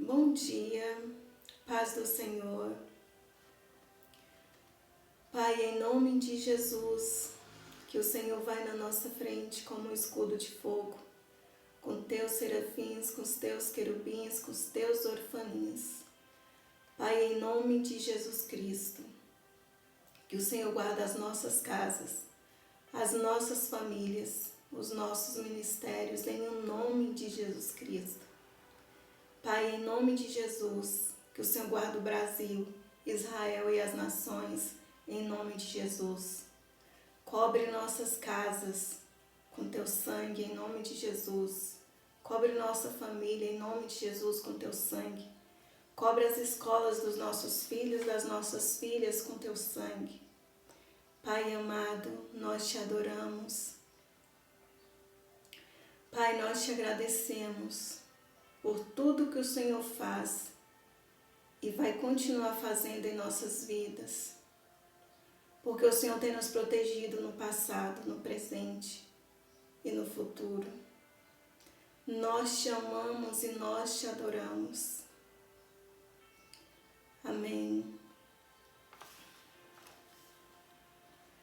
Bom dia, paz do Senhor. Pai, em nome de Jesus, que o Senhor vai na nossa frente como um escudo de fogo, com teus serafins, com os teus querubins, com os teus orfaninhos. Pai, em nome de Jesus Cristo, que o Senhor guarda as nossas casas, as nossas famílias, os nossos ministérios, em nome de Jesus Cristo. Pai, em nome de Jesus, que o Senhor guarde o Brasil, Israel e as nações, em nome de Jesus. Cobre nossas casas com teu sangue, em nome de Jesus. Cobre nossa família, em nome de Jesus, com teu sangue. Cobre as escolas dos nossos filhos, das nossas filhas, com teu sangue. Pai amado, nós te adoramos. Pai, nós te agradecemos por tudo que o Senhor faz e vai continuar fazendo em nossas vidas, porque o Senhor tem nos protegido no passado, no presente e no futuro. Nós te amamos e nós te adoramos. Amém.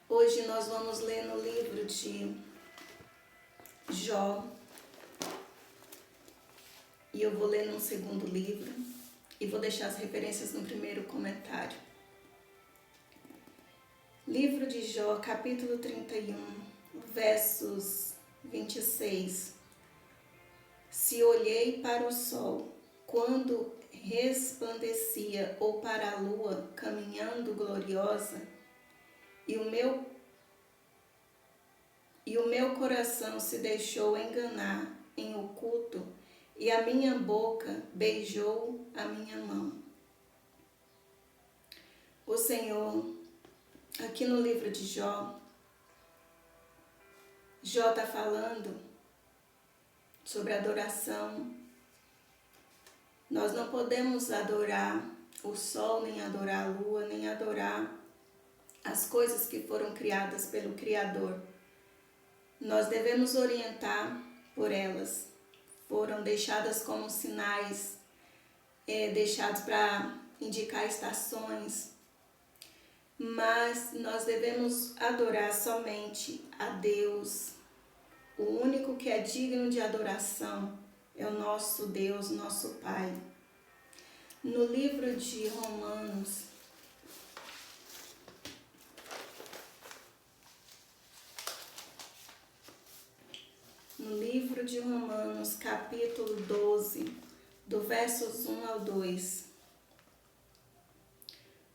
Hoje nós vamos ler no livro de Jó. E eu vou ler num segundo livro e vou deixar as referências no primeiro comentário. Livro de Jó, capítulo 31, versos 26. Se olhei para o sol, quando resplandecia, ou para a lua, caminhando gloriosa, e o meu coração se deixou enganar em oculto, e a minha boca beijou a minha mão. O Senhor, aqui no livro de Jó, Jó está falando sobre adoração. Nós não podemos adorar o sol, nem adorar a lua, nem adorar as coisas que foram criadas pelo Criador. Nós devemos orientar por elas. Foram deixadas como sinais, deixados para indicar estações, mas nós devemos adorar somente a Deus. O único que é digno de adoração é o nosso Deus, nosso Pai. No livro de Romanos, capítulo 12, do versos 1 ao 2.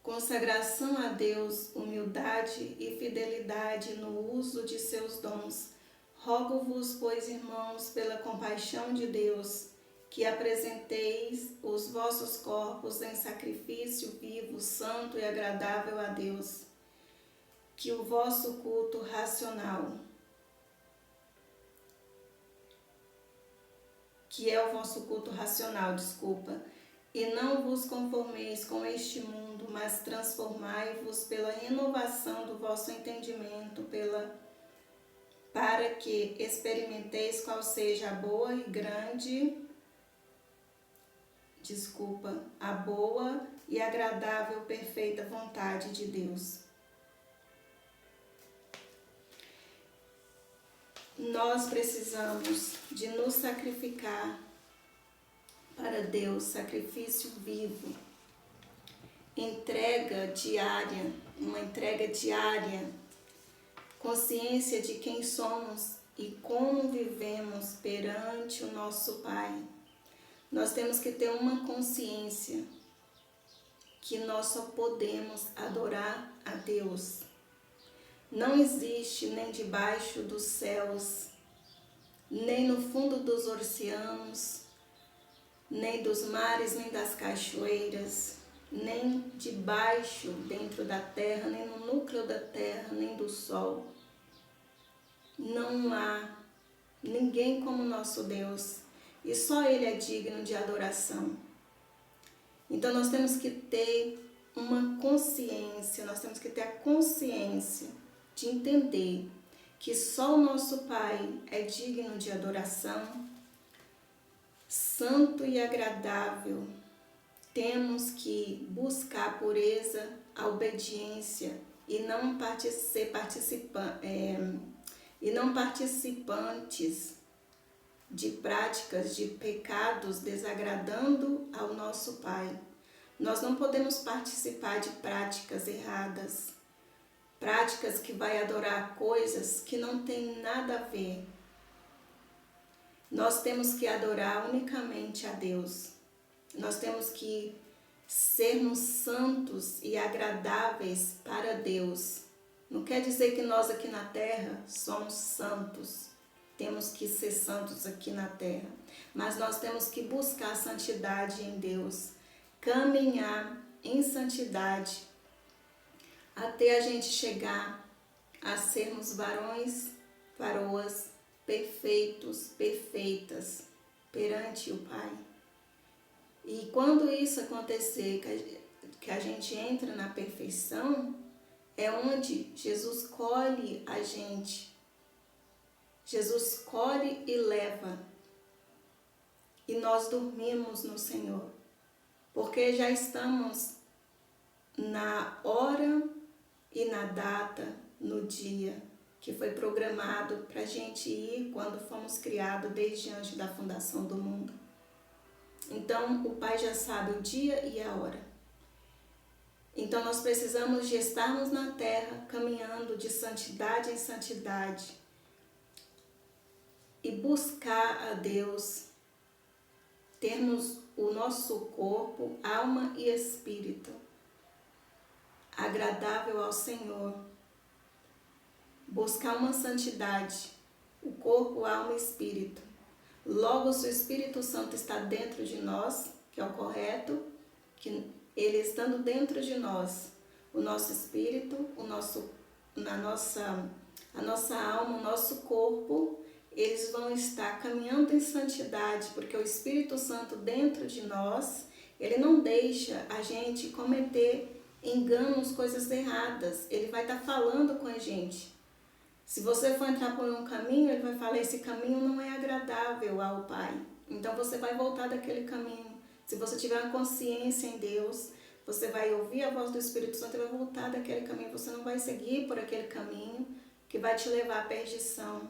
Consagração a Deus, humildade e fidelidade no uso de seus dons. Rogo-vos, pois, irmãos, pela compaixão de Deus, que apresenteis os vossos corpos em sacrifício vivo, santo e agradável a Deus, que o vosso culto racional, e não vos conformeis com este mundo, mas transformai-vos pela renovação do vosso entendimento, para que experimenteis qual seja a boa e agradável, perfeita vontade de Deus. Nós precisamos de nos sacrificar para Deus, sacrifício vivo, uma entrega diária, consciência de quem somos e como vivemos perante o nosso Pai. Nós temos que ter uma consciência que nós só podemos adorar a Deus. Não existe nem debaixo dos céus, nem no fundo dos oceanos, nem dos mares, nem das cachoeiras, nem debaixo, dentro da terra, nem no núcleo da terra, nem do sol. Não há ninguém como nosso Deus, e só Ele é digno de adoração. Então nós temos que ter uma consciência, nós temos que ter a consciência de entender que só o nosso Pai é digno de adoração, santo e agradável, temos que buscar a pureza, a obediência e não participantes de práticas de pecados desagradando ao nosso Pai. Nós não podemos participar de práticas erradas, práticas que vai adorar coisas que não tem nada a ver. Nós temos que adorar unicamente a Deus. Nós temos que sermos santos e agradáveis para Deus. Não quer dizer que nós aqui na terra somos santos. Temos que ser santos aqui na terra. Mas nós temos que buscar a santidade em Deus. Caminhar em santidade. Até a gente chegar a sermos varões, varoas, perfeitos, perfeitas perante o Pai. E quando isso acontecer, que a gente entra na perfeição, é onde Jesus colhe a gente. Jesus colhe e leva. E nós dormimos no Senhor. Porque já estamos na hora e na data, no dia que foi programado para a gente ir quando fomos criados desde antes da fundação do mundo. Então, o Pai já sabe o dia e a hora. Então, nós precisamos de estarmos na terra, caminhando de santidade em santidade e buscar a Deus, termos o nosso corpo, alma e espírito agradável ao Senhor. Buscar uma santidade, o corpo, alma e espírito. Logo, se o Espírito Santo está dentro de nós, que é o correto, que ele estando dentro de nós, o nosso espírito, a nossa alma, o nosso corpo, eles vão estar caminhando em santidade, porque o Espírito Santo dentro de nós, ele não deixa a gente cometer enganos, coisas erradas. Ele vai estar falando com a gente. Se você for entrar por um caminho, ele vai falar, esse caminho não é agradável ao Pai. Então você vai voltar daquele caminho. Se você tiver uma consciência em Deus, você vai ouvir a voz do Espírito Santo e vai voltar daquele caminho. Você não vai seguir por aquele caminho que vai te levar à perdição.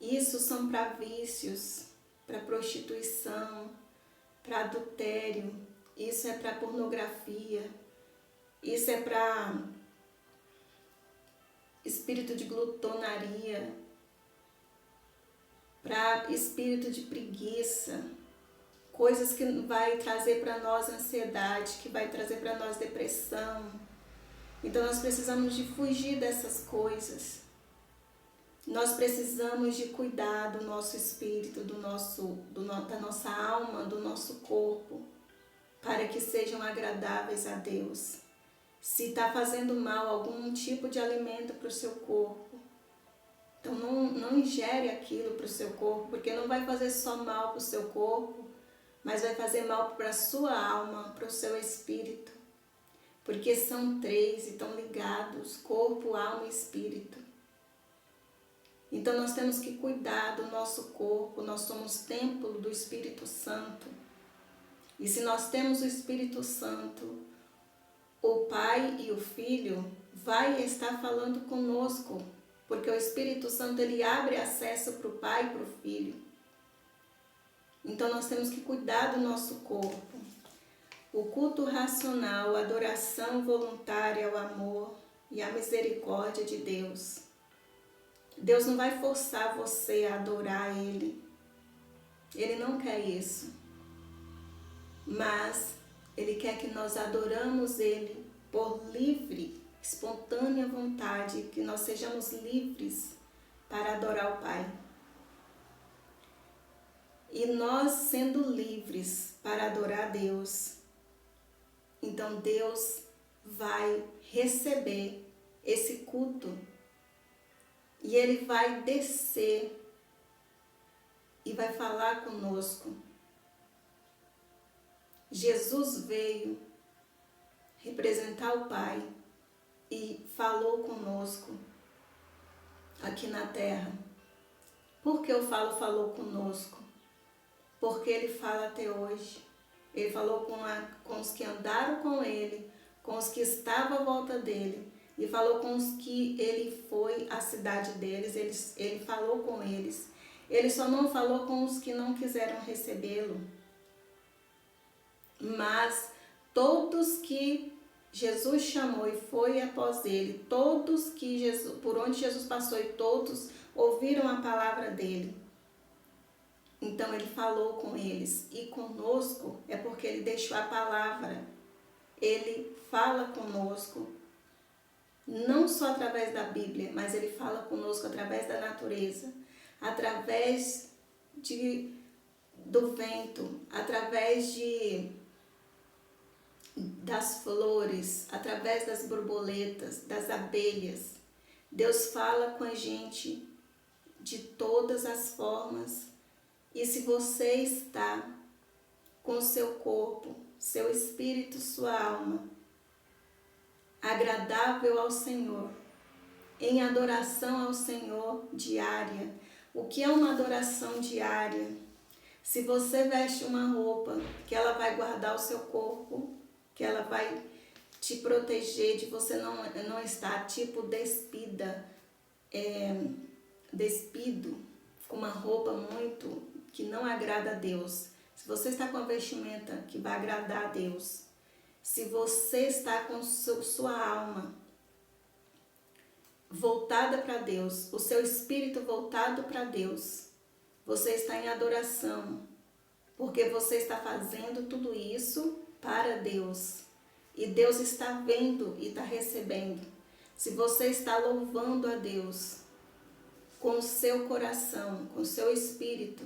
Isso são para vícios, para prostituição, para adultério. Isso é para pornografia. Isso é para espírito de glutonaria, para espírito de preguiça, coisas que vai trazer para nós ansiedade, que vai trazer para nós depressão. Então nós precisamos de fugir dessas coisas. Nós precisamos de cuidar do nosso espírito, da nossa alma, do nosso corpo, para que sejam agradáveis a Deus. Se está fazendo mal algum tipo de alimento para o seu corpo, então não ingere aquilo para o seu corpo, porque não vai fazer só mal para o seu corpo, mas vai fazer mal para a sua alma, para o seu espírito. Porque são três e estão ligados, corpo, alma e espírito. Então nós temos que cuidar do nosso corpo, nós somos templo do Espírito Santo. E se nós temos o Espírito Santo, o Pai e o Filho vai estar falando conosco, porque o Espírito Santo ele abre acesso para o Pai e para o Filho. Então nós temos que cuidar do nosso corpo. O culto racional, a adoração voluntária ao amor e à misericórdia de Deus. Deus não vai forçar você a adorar Ele. Ele não quer isso. Mas Ele quer que nós adoramos Ele por livre, espontânea vontade, que nós sejamos livres para adorar o Pai. E nós sendo livres para adorar Deus, então Deus vai receber esse culto e Ele vai descer e vai falar conosco. Jesus veio representar o Pai e falou conosco aqui na terra. Por que eu falo falou conosco? porque Ele fala até hoje. Ele falou com os que andaram com Ele, com os que estavam à volta dEle, e falou com os que Ele foi à cidade deles, ele falou com eles. Ele só não falou com os que não quiseram recebê-lo. Mas todos que Jesus chamou e foi após Ele, todos que Jesus, por onde Jesus passou, e todos ouviram a palavra dEle. Então Ele falou com eles, e conosco é porque Ele deixou a palavra. Ele fala conosco, não só através da Bíblia, mas Ele fala conosco através da natureza, através do vento, através das flores, através das borboletas, das abelhas. Deus fala com a gente de todas as formas. E se você está com o seu corpo, seu espírito, sua alma, agradável ao Senhor, em adoração ao Senhor diária. O que é uma adoração diária? Se você veste uma roupa que ela vai guardar o seu corpo, que ela vai te proteger de você não estar tipo despido, com uma roupa muito que não agrada a Deus. Se você está com a vestimenta que vai agradar a Deus, se você está com sua alma voltada para Deus, o seu espírito voltado para Deus, você está em adoração, porque você está fazendo tudo isso para Deus. E Deus está vendo e está recebendo. Se você está louvando a Deus com o seu coração, com o seu espírito,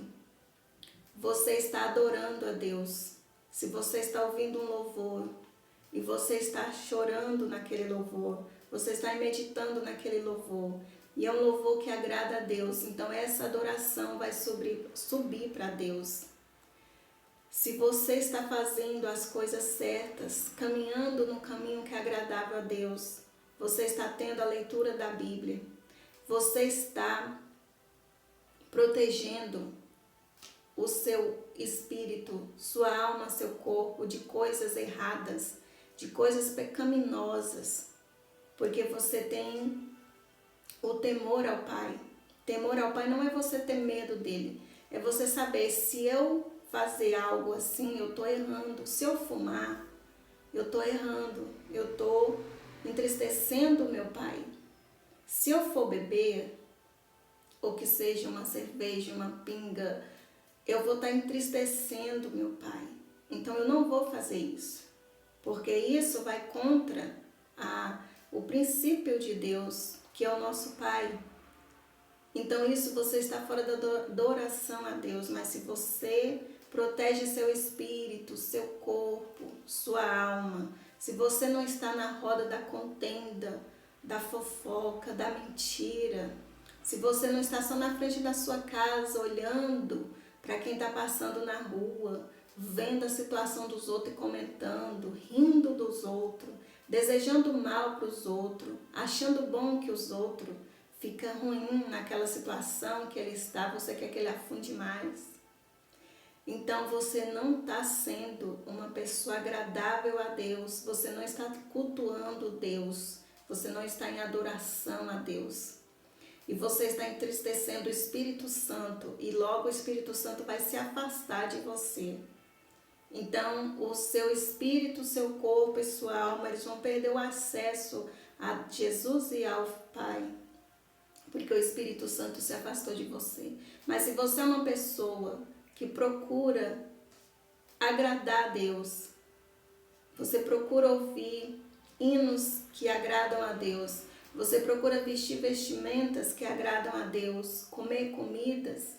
você está adorando a Deus. Se você está ouvindo um louvor e você está chorando naquele louvor, você está meditando naquele louvor, e é um louvor que agrada a Deus, então essa adoração vai subir para Deus. Se você está fazendo as coisas certas, caminhando no caminho que é agradável a Deus, você está tendo a leitura da Bíblia, você está protegendo o seu espírito, sua alma, seu corpo de coisas erradas, de coisas pecaminosas, porque você tem o temor ao Pai. Temor ao Pai não é você ter medo dele, é você saber, se eu fazer algo assim, eu estou errando. Se eu fumar, eu estou errando, eu estou entristecendo o meu Pai. Se eu for beber, ou que seja uma cerveja, uma pinga, eu vou estar entristecendo meu Pai. Então eu não vou fazer isso, porque isso vai contra o princípio de Deus, que é o nosso Pai. Então isso você está fora da adoração a Deus, mas se você protege seu espírito, seu corpo, sua alma, se você não está na roda da contenda, da fofoca, da mentira, se você não está só na frente da sua casa olhando para quem está passando na rua, vendo a situação dos outros e comentando, rindo dos outros, desejando mal para os outros, achando bom que os outros ficam ruim naquela situação que ele está, você quer que ele afunde mais. Então você não está sendo uma pessoa agradável a Deus, você não está cultuando Deus, você não está em adoração a Deus. E você está entristecendo o Espírito Santo, e logo o Espírito Santo vai se afastar de você. Então o seu espírito, o seu corpo e sua alma, eles vão perder o acesso a Jesus e ao Pai, porque o Espírito Santo se afastou de você. Mas se você é uma pessoa que procura agradar a Deus, você procura ouvir hinos que agradam a Deus, você procura vestir vestimentas que agradam a Deus, comer comidas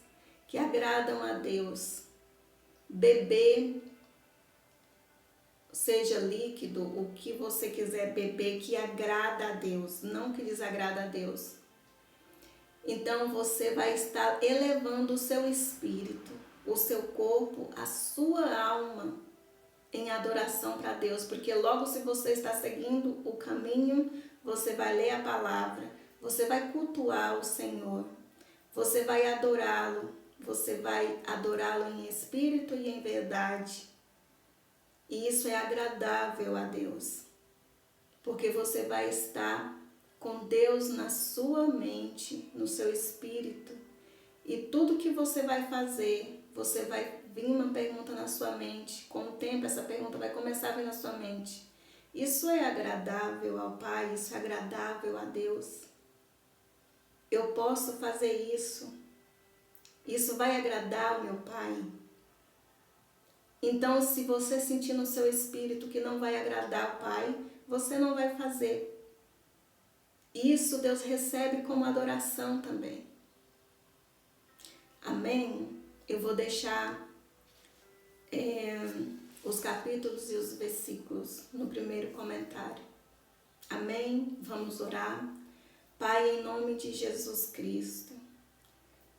que agradam a Deus, beber, seja líquido, o que você quiser beber que agrada a Deus, não que desagrada a Deus. Então você vai estar elevando o seu espírito, o seu corpo, a sua alma em adoração para Deus, porque logo se você está seguindo o caminho, você vai ler a palavra, você vai cultuar o Senhor, você vai adorá-lo, você vai adorá-lo em espírito e em verdade. E isso é agradável a Deus, porque você vai estar com Deus na sua mente, no seu espírito. E tudo que você vai fazer, você vai vir uma pergunta na sua mente. Com o tempo, essa pergunta vai começar a vir na sua mente. Isso é agradável ao Pai, isso é agradável a Deus. Eu posso fazer isso. Isso vai agradar ao meu Pai. Então, se você sentir no seu espírito que não vai agradar ao Pai, você não vai fazer. Isso Deus recebe como adoração também. Amém? Eu vou deixar os capítulos e os versículos no primeiro comentário. Amém? Vamos orar. Pai, em nome de Jesus Cristo,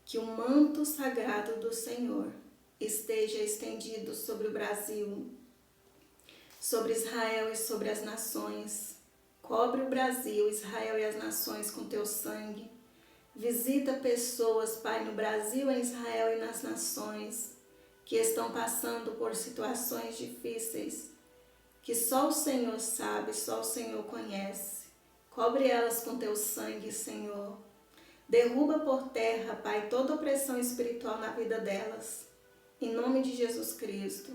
que o manto sagrado do Senhor esteja estendido sobre o Brasil, sobre Israel e sobre as nações. Cobre o Brasil, Israel e as nações com teu sangue. Visita pessoas, Pai, no Brasil, em Israel e nas nações, que estão passando por situações difíceis, que só o Senhor sabe, só o Senhor conhece. Cobre elas com teu sangue, Senhor. Derruba por terra, Pai, toda opressão espiritual na vida delas. Em nome de Jesus Cristo.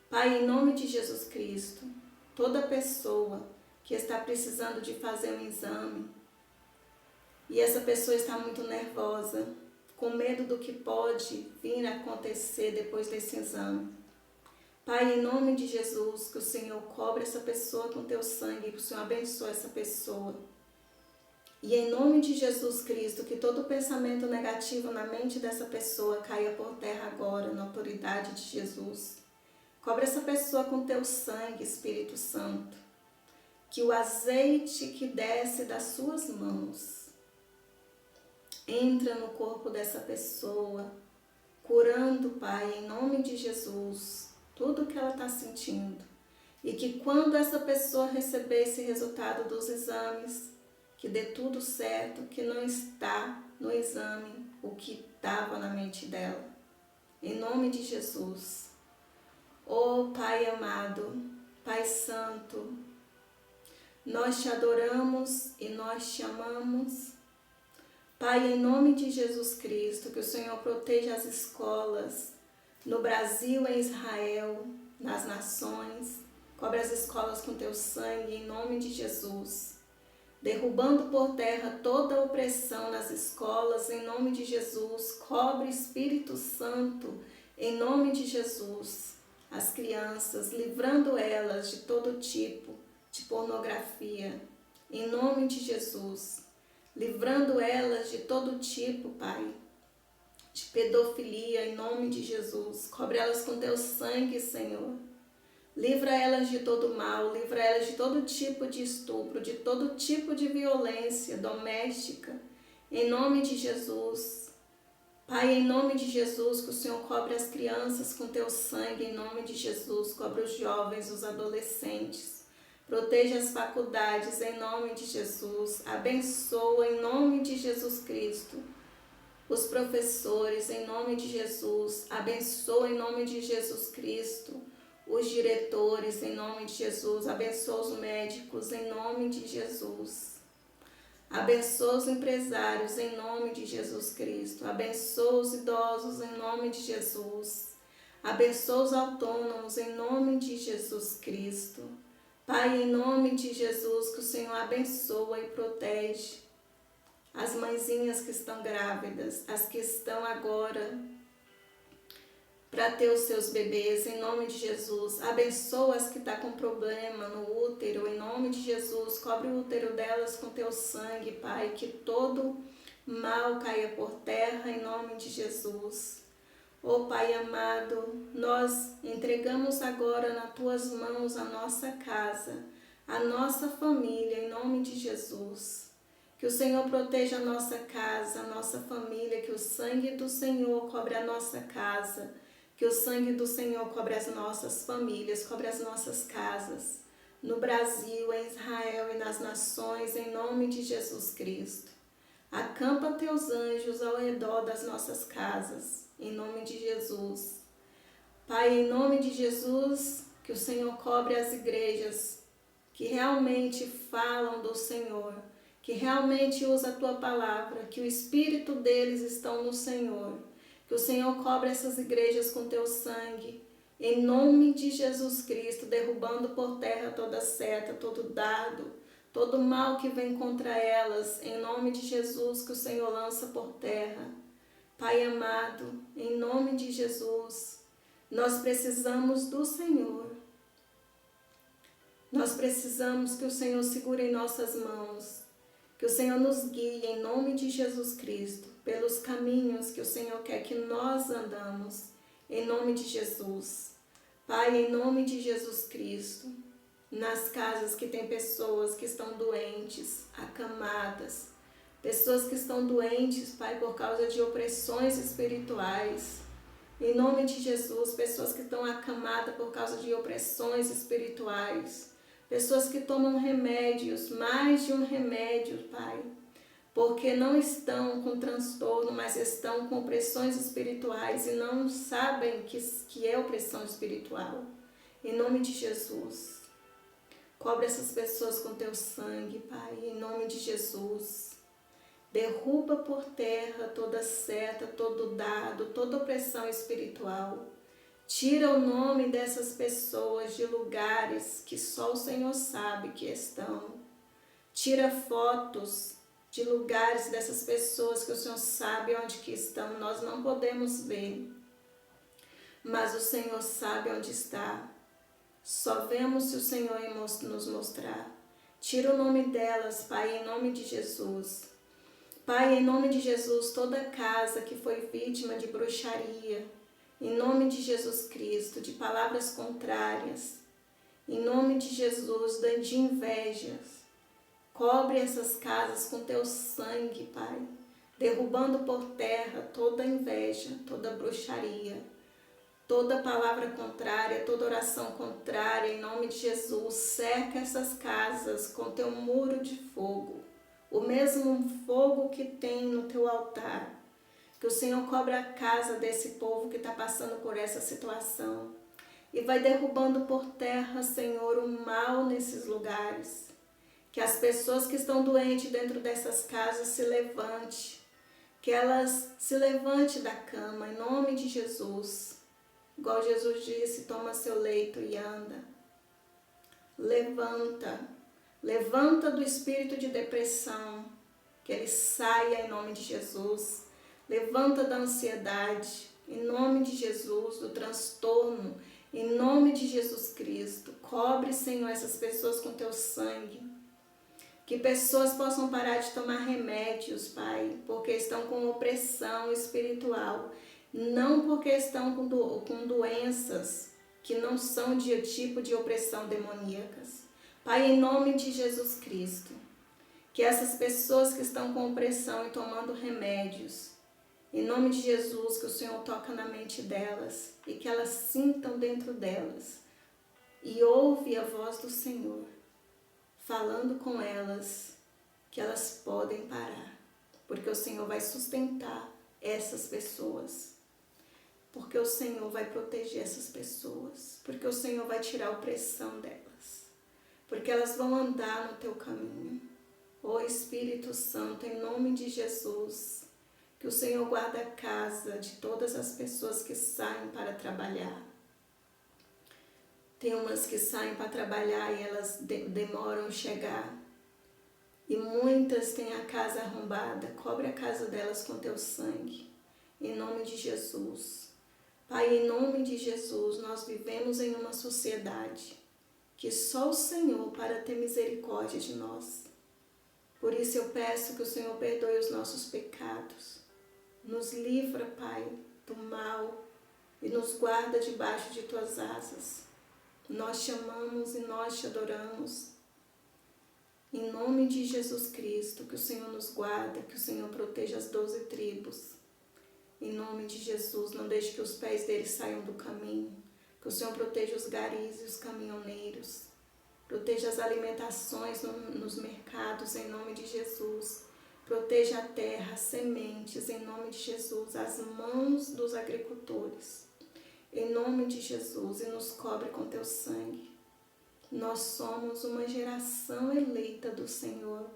Pai, em nome de Jesus Cristo, toda pessoa que está precisando de fazer um exame, e essa pessoa está muito nervosa, com medo do que pode vir a acontecer depois desse exame. Pai, em nome de Jesus, que o Senhor cobre essa pessoa com teu sangue, que o Senhor abençoe essa pessoa. E em nome de Jesus Cristo, que todo pensamento negativo na mente dessa pessoa caia por terra agora, na autoridade de Jesus. Cobre essa pessoa com teu sangue, Espírito Santo. Que o azeite que desce das suas mãos entra no corpo dessa pessoa, curando, Pai, em nome de Jesus, tudo que ela está sentindo. E que quando essa pessoa receber esse resultado dos exames, que dê tudo certo, que não está no exame o que estava na mente dela. Em nome de Jesus. Oh, Pai amado, Pai Santo, nós te adoramos e nós te amamos. Pai, em nome de Jesus Cristo, que o Senhor proteja as escolas no Brasil, em Israel, nas nações. Cobre as escolas com teu sangue, em nome de Jesus. Derrubando por terra toda opressão nas escolas, em nome de Jesus. Cobre, Espírito Santo, em nome de Jesus, as crianças, livrando elas de todo tipo de pornografia, em nome de Jesus. Livrando elas de todo tipo, Pai, de pedofilia, em nome de Jesus. Cobre elas com teu sangue, Senhor. Livra elas de todo mal, livra elas de todo tipo de estupro, de todo tipo de violência doméstica, em nome de Jesus. Pai, em nome de Jesus, que o Senhor cobre as crianças com teu sangue, em nome de Jesus. Cobre os jovens, os adolescentes. Proteja as faculdades em nome de Jesus. Abençoa em nome de Jesus Cristo os professores em nome de Jesus. Abençoa em nome de Jesus Cristo os diretores em nome de Jesus. Abençoa os médicos em nome de Jesus. Abençoa os empresários em nome de Jesus Cristo. Abençoa os idosos em nome de Jesus. Abençoa os autônomos em nome de Jesus Cristo. Pai, em nome de Jesus, que o Senhor abençoa e protege as mãezinhas que estão grávidas, as que estão agora para ter os seus bebês, em nome de Jesus. Abençoa as que estão com problema no útero, em nome de Jesus. Cobre o útero delas com teu sangue, Pai, que todo mal caia por terra, em nome de Jesus. Ó Pai amado, nós entregamos agora nas tuas mãos a nossa casa, a nossa família, em nome de Jesus. Que o Senhor proteja a nossa casa, a nossa família, que o sangue do Senhor cobre a nossa casa, que o sangue do Senhor cobre as nossas famílias, cobre as nossas casas, no Brasil, em Israel e nas nações, em nome de Jesus Cristo. Acampa teus anjos ao redor das nossas casas. em nome de Jesus. Pai, em nome de Jesus, que o Senhor cobre as igrejas que realmente falam do Senhor, que realmente usa a Tua palavra, que o Espírito deles estão no Senhor, que o Senhor cobre essas igrejas com Teu sangue, em nome de Jesus Cristo, derrubando por terra toda seta, todo dardo, todo mal que vem contra elas, em nome de Jesus, que o Senhor lança por terra. Pai amado, em nome de Jesus, nós precisamos do Senhor. Nós precisamos que o Senhor segure em nossas mãos, que o Senhor nos guie em nome de Jesus Cristo, pelos caminhos que o Senhor quer que nós andamos, em nome de Jesus. Pai, em nome de Jesus Cristo, nas casas que tem pessoas que estão doentes, acamadas, pessoas que estão doentes, Pai, por causa de opressões espirituais. Em nome de Jesus, pessoas que estão acamadas por causa de opressões espirituais. Pessoas que tomam remédios, mais de um remédio, Pai, porque não estão com transtorno, mas estão com opressões espirituais e não sabem que é opressão espiritual. Em nome de Jesus, cobre essas pessoas com Teu sangue, Pai, em nome de Jesus. Derruba por terra toda seta, todo dardo, toda opressão espiritual. Tira o nome dessas pessoas de lugares que só o Senhor sabe que estão. Tira fotos de lugares dessas pessoas que o Senhor sabe onde que estão. Nós não podemos ver, mas o Senhor sabe onde está. Só vemos se o Senhor nos mostrar. Tira o nome delas, Pai, em nome de Jesus. Pai, em nome de Jesus, toda casa que foi vítima de bruxaria, em nome de Jesus Cristo, de palavras contrárias, em nome de Jesus, de invejas, cobre essas casas com Teu sangue, Pai, derrubando por terra toda inveja, toda bruxaria, toda palavra contrária, toda oração contrária, em nome de Jesus. Cerca essas casas com Teu muro de fogo, o mesmo fogo que tem no Teu altar. Que o Senhor cobre a casa desse povo que está passando por essa situação e vai derrubando por terra, Senhor, o mal nesses lugares. Que as pessoas que estão doentes dentro dessas casas se levante, que elas se levante da cama, em nome de Jesus. Igual Jesus disse, toma seu leito e anda. Levanta, levanta do espírito de depressão, que ele saia em nome de Jesus. Levanta da ansiedade, em nome de Jesus, do transtorno, em nome de Jesus Cristo. Cobre, Senhor, essas pessoas com Teu sangue. Que pessoas possam parar de tomar remédios, Pai, porque estão com opressão espiritual. Não porque estão com doenças que não são de tipo de opressão demoníacas. Pai, em nome de Jesus Cristo, que essas pessoas que estão com opressão e tomando remédios, em nome de Jesus, que o Senhor toca na mente delas e que elas sintam dentro delas e ouve a voz do Senhor falando com elas que elas podem parar, porque o Senhor vai sustentar essas pessoas, porque o Senhor vai proteger essas pessoas, porque o Senhor vai tirar a opressão delas, porque elas vão andar no Teu caminho. Ó Espírito Santo, em nome de Jesus, que o Senhor guarda a casa de todas as pessoas que saem para trabalhar. Tem umas que saem para trabalhar e elas demoram a chegar. E muitas têm a casa arrombada. Cobre a casa delas com Teu sangue. Em nome de Jesus. Pai, em nome de Jesus, nós vivemos em uma sociedade que só o Senhor para ter misericórdia de nós. Por isso eu peço que o Senhor perdoe os nossos pecados. Nos livra, Pai, do mal e nos guarda debaixo de Tuas asas. Nós te amamos e nós te adoramos. Em nome de Jesus Cristo, que o Senhor nos guarda, que o Senhor proteja as 12 tribos. Em nome de Jesus, não deixe que os pés deles saiam do caminho. Que o Senhor proteja os garis e os caminhoneiros. Proteja as alimentações nos mercados, em nome de Jesus. Proteja a terra, as sementes, em nome de Jesus, as mãos dos agricultores, em nome de Jesus, e nos cobre com teu sangue. Nós somos uma geração eleita do Senhor,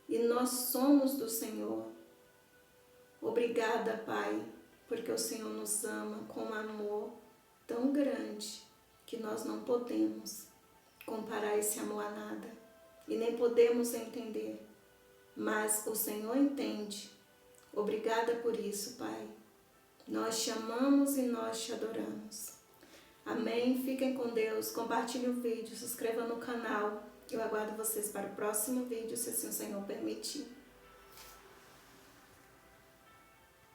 e nós somos do Senhor. Obrigada, Pai, porque o Senhor nos ama com um amor tão grande que nós não podemos comparar esse amor a nada e nem podemos entender, mas o Senhor entende. Obrigada por isso, Pai. Nós te amamos e nós te adoramos. Amém? Fiquem com Deus, compartilhe o vídeo, se inscreva no canal. Eu aguardo vocês para o próximo vídeo, se assim o Senhor permitir.